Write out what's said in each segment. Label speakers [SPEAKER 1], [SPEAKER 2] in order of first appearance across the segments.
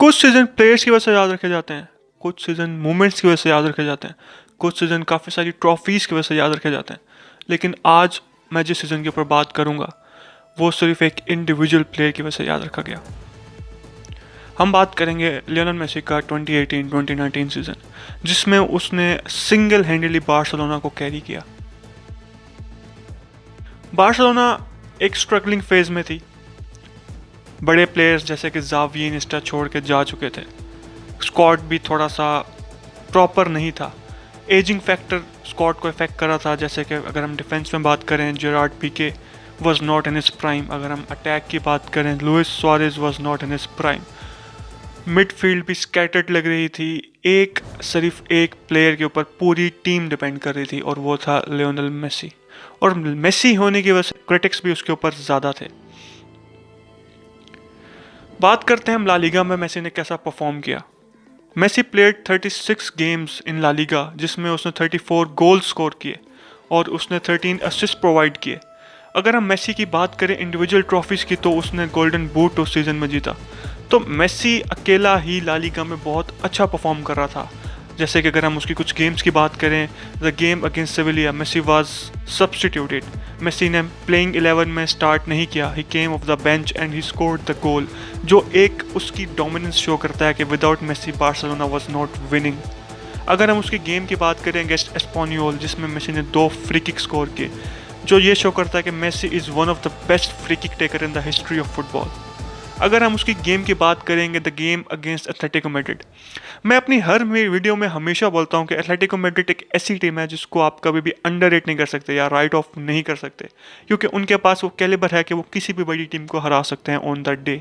[SPEAKER 1] कुछ season players की वजह से याद रखे जाते हैं, कुछ सीजन मोमेंट्स की वजह से याद रखे जाते हैं, कुछ सीजन काफ़ी सारी ट्रॉफीज़ की वजह से याद रखे जाते हैं। लेकिन आज मैं जिस सीजन के ऊपर बात करूंगा वो सिर्फ एक इंडिविजुअल प्लेयर की वजह से याद रखा गया। हम बात करेंगे लियोनेल मेसी का 2018-2019 सीजन, जिसमें उसने सिंगल हैंडली बार्सिलोना को कैरी किया। बार्सिलोना एक स्ट्रगलिंग फेज में थी। बड़े प्लेयर्स जैसे कि ज़ावी, इनिएस्टा छोड़ के जा चुके थे। स्क्वाड भी थोड़ा सा प्रॉपर नहीं था। एजिंग फैक्टर स्क्वाड को इफेक्ट कर रहा था। जैसे कि अगर हम डिफेंस में बात करें, Gerrard Pique was not in his prime. अगर हम अटैक की बात करें, Luis Suarez was not in his prime. Midfield भी स्कैटर्ड लग रही थी। सिर्फ एक प्लेयर के ऊपर पूरी टीम डिपेंड कर रही थी और वो था लियोनेल मेसी। और मेसी होने की वजह से क्रिटिक्स भी उसके ऊपर ज़्यादा थे। बात करते हैं हम ला लीगा में मेसी ने कैसा परफॉर्म किया। मेसी प्लेड 36 गेम्स इन ला लीगा, जिसमें उसने 34 गोल स्कोर किए और उसने 13 असिस्ट प्रोवाइड किए। अगर हम मेसी की बात करें इंडिविजुअल ट्रॉफीज़ की, तो उसने गोल्डन बूट उस सीज़न में जीता। तो मेसी अकेला ही ला लीगा में बहुत अच्छा परफॉर्म कर रहा था। जैसे कि अगर हम उसकी कुछ गेम्स की बात करें, the game against Sevilla Messi was substituted. Messi ने प्लेइंग 11 में स्टार्ट नहीं किया। He came off the bench and he scored the goal, जो एक उसकी डोमिनेंस शो करता है कि without Messi Barcelona was not winning. अगर हम उसकी गेम की बात करें अगेंस्ट एस्पानियोल, जिसमें मेसी ने 2 फ्री किक स्कोर किए, जो ये शो करता है कि Messi is one of the best free kick taker in the history of football. अगर हम उसकी गेम की बात करेंगे, the game against Atletico Madrid, मैं अपनी हर वीडियो में हमेशा बोलता हूँ कि एथलेटिको मैड्रिड एक ऐसी टीम है जिसको आप कभी भी अंडररेट नहीं कर सकते या राइट ऑफ नहीं कर सकते, क्योंकि उनके पास वो कैलिबर है कि वो किसी भी बड़ी टीम को हरा सकते हैं ऑन द डे।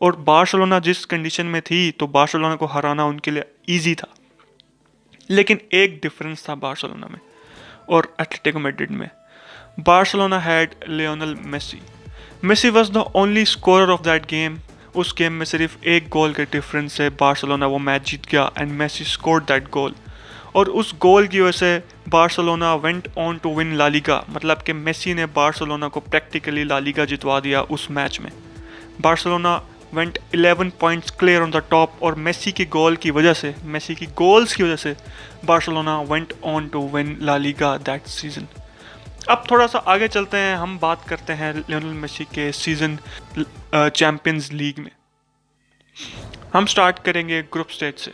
[SPEAKER 1] और बार्सिलोना जिस कंडीशन में थी, तो बार्सिलोना को हराना उनके लिए ईजी था। लेकिन एक डिफरेंस था बार्सिलोना में और एथलेटिको मैड्रिड में। Barcelona had Lionel Messi. Messi was the only scorer of that game. उस गेम में सिर्फ एक गोल के डिफरेंस से बार्सिलोना वो मैच जीत गया and Messi scored that goal. और उस गोल की वजह से Barcelona went on to win La Liga. मतलब कि मेसी ने बार्सिलोना को प्रैक्टिकली ला लीगा जितवा दिया उस मैच में। Barcelona went 11 points clear on the top और मेसी की गोल की वजह से, मेसी की गोल्स की वजह से Barcelona went on to win La Liga that season. अब थोड़ा सा आगे चलते हैं, हम बात करते हैं लियोनेल मेसी के सीजन चैंपियंस लीग में। हम स्टार्ट करेंगे ग्रुप स्टेज से।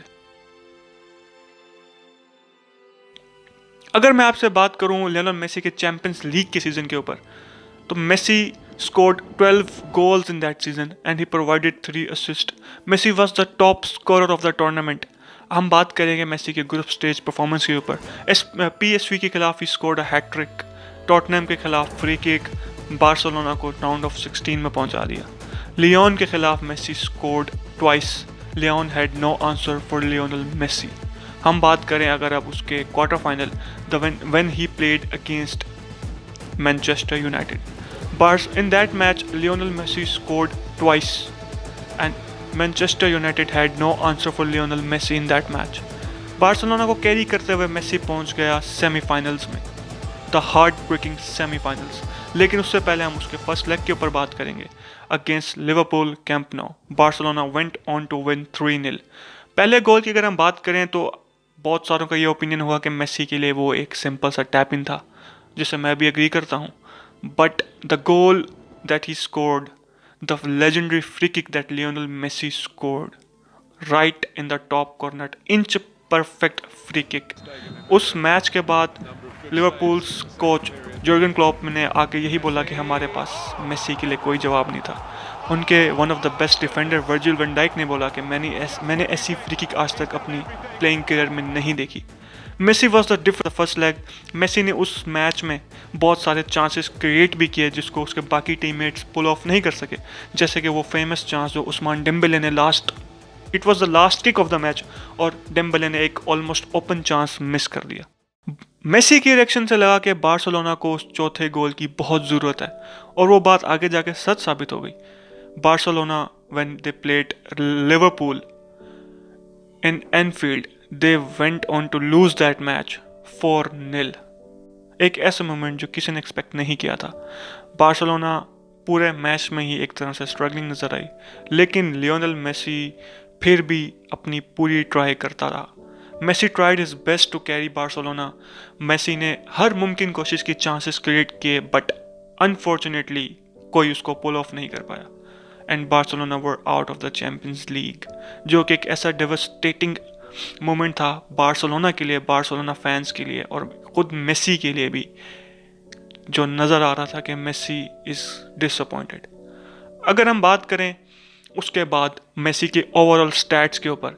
[SPEAKER 1] अगर मैं आपसे बात करूं लियोनेल मेसी के चैंपियंस लीग के सीजन के ऊपर, तो Messi scored 12 goals in that season and he provided 3 assists. Messi was the top scorer of the tournament. हम बात करेंगे मेसी के ग्रुप स्टेज परफॉर्मेंस के ऊपर। PSV के खिलाफ ही स्कोर्ड अ हैट्रिक, टॉटनहम के खिलाफ फ्री किक, बार्सिलोना को राउंड ऑफ 16 में पहुंचा दिया। लियोन के खिलाफ Messi scored twice. Lyon had no answer for Lionel Messi. हम बात करें अगर अब उसके quarter final, when he played against Manchester United. In that match, Lionel Messi scored twice, and Manchester United had no answer for Lionel Messi in that match. Barcelona को carry करते हुए Messi पहुंच गया सेमीफाइनल्स में, the heart breaking semifinals. लेकिन उससे पहले हम उसके फर्स्ट लेग के ऊपर बात करेंगे against Liverpool Camp Nou. Barcelona went on to win 3-0। पहले गोल की अगर हम बात करें तो बहुत सारों का ये ओपिनियन हुआ कि मेसी के लिए वो एक सिंपल सा टैप इन था, जिसे मैं भी एग्री करता हूँ। But the goal that he scored, the legendary free kick that Lionel Messi scored, right in the top corner, inch perfect free kick. उस मैच के बाद लिवरपूल्स कोच जर्गन क्लॉप ने आके यही बोला कि हमारे पास मेसी के लिए कोई जवाब नहीं था। उनके one of the best defender Virgil van Dijk ने बोला कि मैंने ऐसी फ्री किक आज तक अपनी प्लेइंग करियर में नहीं देखी। Messi was the different first leg. Messi ने उस मैच में बहुत सारे चांसेस क्रिएट भी किए जिसको उसके बाकी टीममेट्स पुल ऑफ नहीं कर सके। जैसे कि वो फेमस चांस जो उस्मान डेम्बेले ने it was the last kick off the match और डेम्बेले ने एक ऑलमोस्ट ओपन चांस मिस कर दिया। मेसी की रिएक्शन से लगा कि बार्सिलोना को उस चौथे गोल की बहुत ज़रूरत है और वो बात आगे जाके सच साबित हो गई। Barcelona when they played Liverpool in Enfield, they went on to lose that match 4-0। एक ऐसा मोमेंट जो किसी ने एक्सपेक्ट नहीं किया था। बार्सिलोना पूरे मैच में ही एक तरह से स्ट्रगलिंग नजर आई, लेकिन लियोनेल मेसी फिर भी अपनी पूरी ट्राई करता रहा। Messi tried his best to carry Barcelona. Messi ने हर मुमकिन कोशिश की, चांसेस क्रिएट किए, बट अनफॉर्चुनेटली कोई उसको पुल ऑफ नहीं कर पाया and Barcelona were out of the Champions League, जो कि एक ऐसा डेवस्टेटिंग मोमेंट था बार्सिलोना के लिए, बार्सिलोना फैंस के लिए और खुद मेसी के लिए भी, जो नज़र आ रहा था कि मेसी इज़ डिसअपॉइंटेड। अगर हम बात करें उसके बाद मेसी के ओवरऑल स्टैट्स के ऊपर,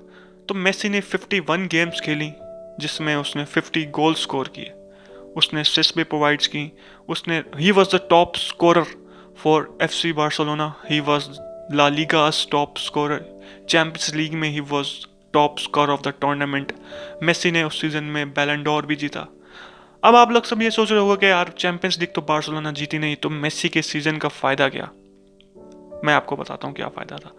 [SPEAKER 1] तो मेसी ने 51 गेम्स खेली जिसमें उसने 50 गोल स्कोर किए, उसने असिस्ट भी प्रोवाइड्स की, he was the top scorer for FC Barcelona, he was La Liga's top scorer, Champions League में he was top score of the tournament. Messi ने उस सीजन में बैलन डोर भी जीता। अब आप लोग सब ये सोच रहे होगा कि यार चैंपियंस लीग तो बार्सिलोना जीती नहीं, तो मेसी के सीजन का फ़ायदा क्या? मैं आपको बताता हूँ क्या फ़ायदा था।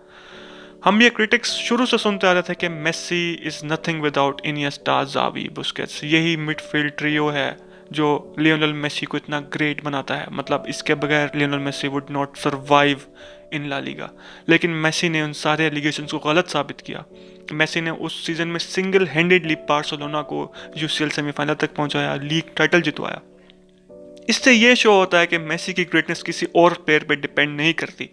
[SPEAKER 1] हम ये क्रिटिक्स शुरू से सुनते आ रहे थे कि Messi is nothing without Iniesta, Xavi, Busquets, यही मिडफील्ड ट्रियो है जो लियोनेल मेसी को इतना ग्रेट बनाता है, मतलब इसके बगैर Lionel Messi would not survive in La Liga. लेकिन मेसी ने उन सारे एलिगेशंस को गलत साबित किया। मेसी ने उस सीज़न में सिंगल हैंडेडली बार्सिलोना को UCL सेमीफाइनल तक पहुंचाया, लीग टाइटल जितवाया। इससे ये शो होता है कि मेसी की ग्रेटनेस किसी और प्लेयर पे डिपेंड नहीं करती।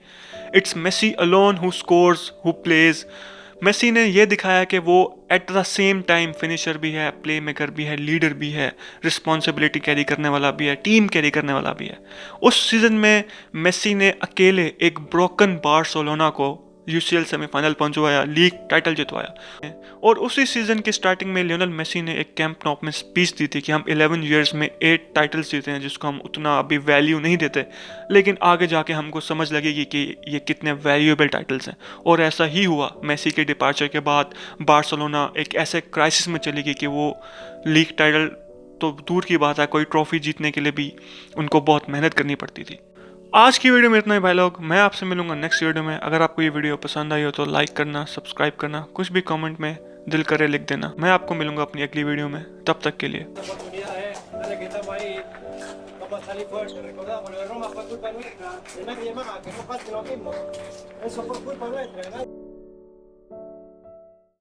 [SPEAKER 1] It's Messi alone who scores, who plays. Messi ने यह दिखाया कि वो at the same time finisher भी है, प्ले मेकर भी है, लीडर भी है, रिस्पॉन्सिबिलिटी कैरी करने वाला भी है, टीम कैरी करने वाला भी है। उस सीजन में मेसी ने अकेले एक ब्रोकन बार्सिलोना को UCL सेमीफाइनल पहुंचवाया, लीग टाइटल जितवाया। और उसी सीजन की स्टार्टिंग में लियोनेल मेसी ने एक कैंप नॉक में स्पीच दी थी कि हम 11 ईयर्स में 8 टाइटल्स जीते हैं, जिसको हम उतना अभी वैल्यू नहीं देते, लेकिन आगे जाके हमको समझ लगेगी कि ये कितने वैल्यूएबल टाइटल्स हैं। और ऐसा ही हुआ। मेसी के डिपार्चर के बाद बार्सिलोना एक ऐसे क्राइसिस में चली गई कि वो लीग टाइटल तो दूर की बात है, कोई ट्रॉफी जीतने के लिए भी उनको बहुत मेहनत करनी पड़ती थी। आज की वीडियो में इतना ही भाई लोग, मैं आपसे मिलूंगा नेक्स्ट वीडियो में। अगर आपको ये वीडियो पसंद आई हो तो लाइक करना, सब्सक्राइब करना, कुछ भी कमेंट में दिल करे लिख देना। मैं आपको मिलूंगा अपनी अगली वीडियो में, तब तक के लिए।